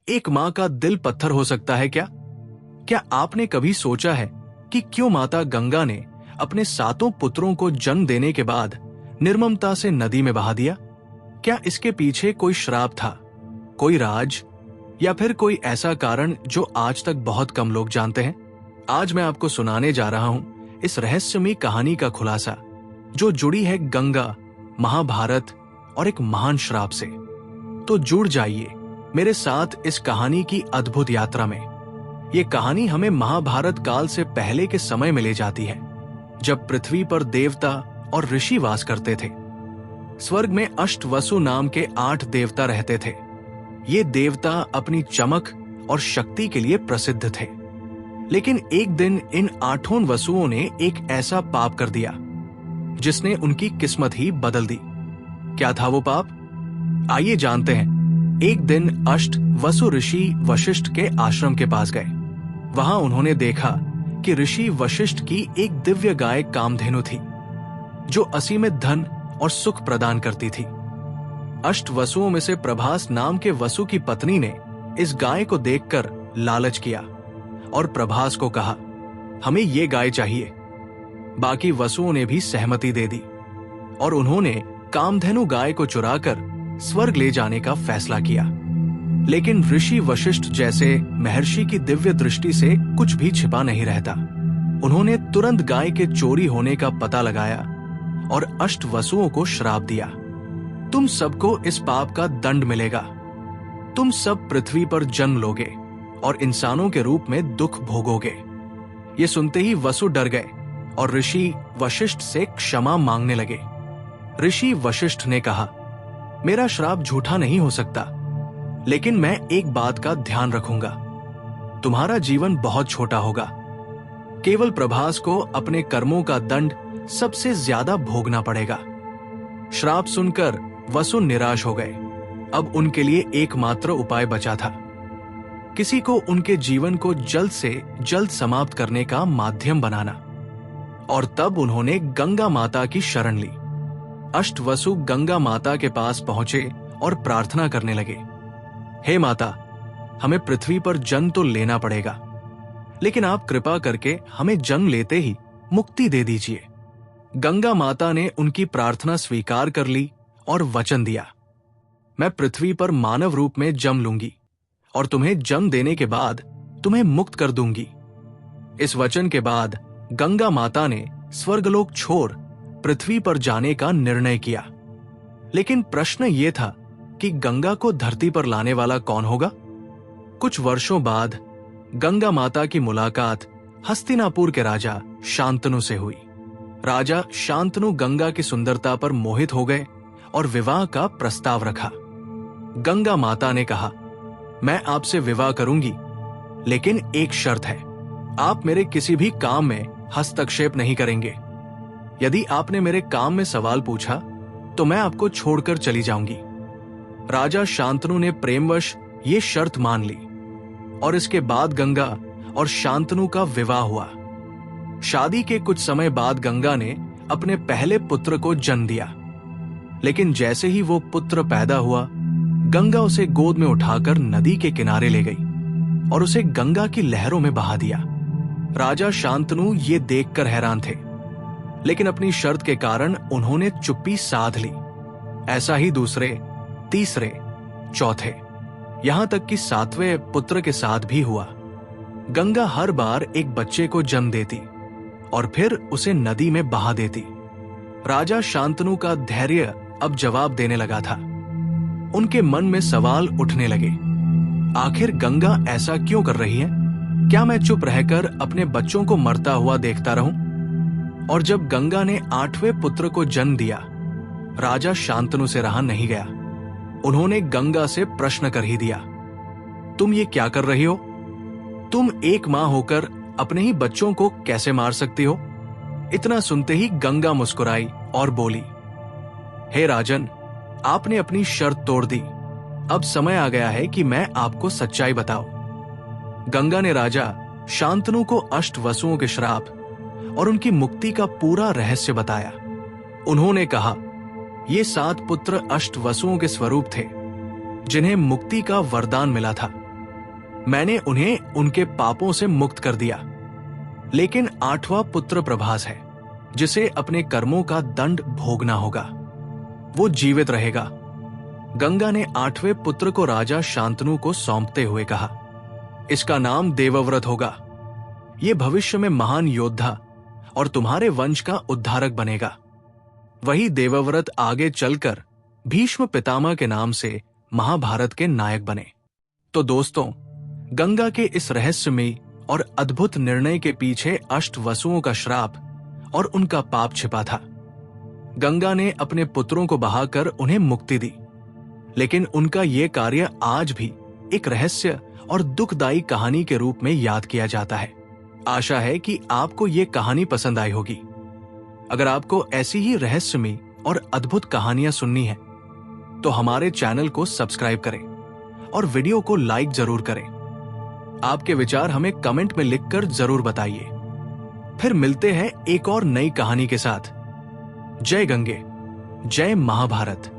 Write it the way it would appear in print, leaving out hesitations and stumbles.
एक माँ का दिल पत्थर हो सकता है क्या? क्या आपने कभी सोचा है कि क्यों माता गंगा ने अपने 7 पुत्रों को जन्म देने के बाद निर्ममता से नदी में बहा दिया? क्या इसके पीछे कोई श्राप था, कोई राज, या फिर कोई ऐसा कारण जो आज तक बहुत कम लोग जानते हैं? आज मैं आपको सुनाने जा रहा हूं इस रहस्यमयी कहानी का खुलासा, जो जुड़ी है गंगा, महाभारत और एक महान श्राप से। तो जुड़ जाइए मेरे साथ इस कहानी की अद्भुत यात्रा में। ये कहानी हमें महाभारत काल से पहले के समय में ले जाती है, जब पृथ्वी पर देवता और ऋषि वास करते थे। स्वर्ग में अष्टवसु नाम के 8 देवता रहते थे। ये देवता अपनी चमक और शक्ति के लिए प्रसिद्ध थे। लेकिन एक दिन इन 8 वसुओं ने एक ऐसा पाप कर दिया जिसने उनकी किस्मत ही बदल दी। क्या था वो पाप? आइए जानते हैं। एक दिन अष्ट वसु ऋषि वशिष्ठ के आश्रम के पास गए। वहां उन्होंने देखा कि ऋषि वशिष्ठ की एक दिव्य गाय कामधेनु थी, जो असीमित धन और सुख प्रदान करती थी। अष्ट वसुओं में से प्रभास नाम के वसु की पत्नी ने इस गाय को देखकर लालच किया और प्रभास को कहा, हमें ये गाय चाहिए। बाकी वसुओं ने भी सहमति दे दी और उन्होंने कामधेनु गाय को चुराकर स्वर्ग ले जाने का फैसला किया। लेकिन ऋषि वशिष्ठ जैसे महर्षि की दिव्य दृष्टि से कुछ भी छिपा नहीं रहता। उन्होंने तुरंत गाय के चोरी होने का पता लगाया और अष्ट वसुओं को श्राप दिया, तुम सबको इस पाप का दंड मिलेगा। तुम सब पृथ्वी पर जन्म लोगे और इंसानों के रूप में दुख भोगोगे। ये सुनते ही वसु डर गए और ऋषि वशिष्ठ से क्षमा मांगने लगे। ऋषि वशिष्ठ ने कहा, मेरा श्राप झूठा नहीं हो सकता, लेकिन मैं एक बात का ध्यान रखूंगा। तुम्हारा जीवन बहुत छोटा होगा। केवल प्रभास को अपने कर्मों का दंड सबसे ज्यादा भोगना पड़ेगा। श्राप सुनकर वसु निराश हो गए। अब उनके लिए एकमात्र उपाय बचा था, किसी को उनके जीवन को जल्द से जल्द समाप्त करने का माध्यम बनाना। और तब उन्होंने गंगा माता की शरण ली। अष्टवसु गंगा माता के पास पहुंचे और प्रार्थना करने लगे, हे माता, हमें पृथ्वी पर जन्म तो लेना पड़ेगा, लेकिन आप कृपा करके हमें जन्म लेते ही मुक्ति दे दीजिए। गंगा माता ने उनकी प्रार्थना स्वीकार कर ली और वचन दिया, मैं पृथ्वी पर मानव रूप में जन्म लूंगी और तुम्हें जन्म देने के बाद तुम्हें मुक्त कर दूंगी। इस वचन के बाद गंगा माता ने स्वर्गलोक छोड़ पृथ्वी पर जाने का निर्णय किया। लेकिन प्रश्न ये था कि गंगा को धरती पर लाने वाला कौन होगा? कुछ वर्षों बाद गंगा माता की मुलाकात हस्तिनापुर के राजा शांतनु से हुई। राजा शांतनु गंगा की सुंदरता पर मोहित हो गए और विवाह का प्रस्ताव रखा। गंगा माता ने कहा, मैं आपसे विवाह करूंगी, लेकिन एक शर्त है, आप मेरे किसी भी काम में हस्तक्षेप नहीं करेंगे। यदि आपने मेरे काम में सवाल पूछा तो मैं आपको छोड़कर चली जाऊंगी। राजा शांतनु ने प्रेमवश ये शर्त मान ली और इसके बाद गंगा और शांतनु का विवाह हुआ। शादी के कुछ समय बाद गंगा ने अपने पहले पुत्र को जन्म दिया। लेकिन जैसे ही वो पुत्र पैदा हुआ, गंगा उसे गोद में उठाकर नदी के किनारे ले गई और उसे गंगा की लहरों में बहा दिया। राजा शांतनु ये देखकर हैरान थे, लेकिन अपनी शर्त के कारण उन्होंने चुप्पी साध ली। ऐसा ही दूसरे, तीसरे, चौथे, यहां तक कि 7वें पुत्र के साथ भी हुआ। गंगा हर बार एक बच्चे को जन्म देती और फिर उसे नदी में बहा देती। राजा शांतनु का धैर्य अब जवाब देने लगा था। उनके मन में सवाल उठने लगे, आखिर गंगा ऐसा क्यों कर रही है? क्या मैं चुप रहकर अपने बच्चों को मरता हुआ देखता रहूं? और जब गंगा ने 8वें पुत्र को जन्म दिया, राजा शांतनु से रहा नहीं गया। उन्होंने गंगा से प्रश्न कर ही दिया, तुम ये क्या कर रही हो? तुम एक मां होकर अपने ही बच्चों को कैसे मार सकती हो? इतना सुनते ही गंगा मुस्कुराई और बोली, हे राजन, आपने अपनी शर्त तोड़ दी। अब समय आ गया है कि मैं आपको सच्चाई बताऊं। गंगा ने राजा शांतनु को अष्टवसुओं के श्राप और उनकी मुक्ति का पूरा रहस्य बताया। उन्होंने कहा, ये 7 पुत्र अष्टवसुओं के स्वरूप थे, जिन्हें मुक्ति का वरदान मिला था। मैंने उन्हें उनके पापों से मुक्त कर दिया। लेकिन 8वां पुत्र प्रभास है, जिसे अपने कर्मों का दंड भोगना होगा। वो जीवित रहेगा। गंगा ने 8वें पुत्र को राजा शांतनु को सौंपते हुए कहा, इसका नाम देवव्रत होगा। ये भविष्य में महान योद्धा और तुम्हारे वंश का उद्धारक बनेगा। वही देवव्रत आगे चलकर भीष्म पितामह के नाम से महाभारत के नायक बने। तो दोस्तों, गंगा के इस रहस्यमयी और अद्भुत निर्णय के पीछे अष्टवसुओं का श्राप और उनका पाप छिपा था। गंगा ने अपने पुत्रों को बहाकर उन्हें मुक्ति दी, लेकिन उनका यह कार्य आज भी एक रहस्य और दुखदायी कहानी के रूप में याद किया जाता है। आशा है कि आपको ये कहानी पसंद आई होगी। अगर आपको ऐसी ही रहस्यमयी और अद्भुत कहानियां सुननी है तो हमारे चैनल को सब्सक्राइब करें और वीडियो को लाइक जरूर करें। आपके विचार हमें कमेंट में लिखकर जरूर बताइए। फिर मिलते हैं एक और नई कहानी के साथ। जय गंगे, जय महाभारत।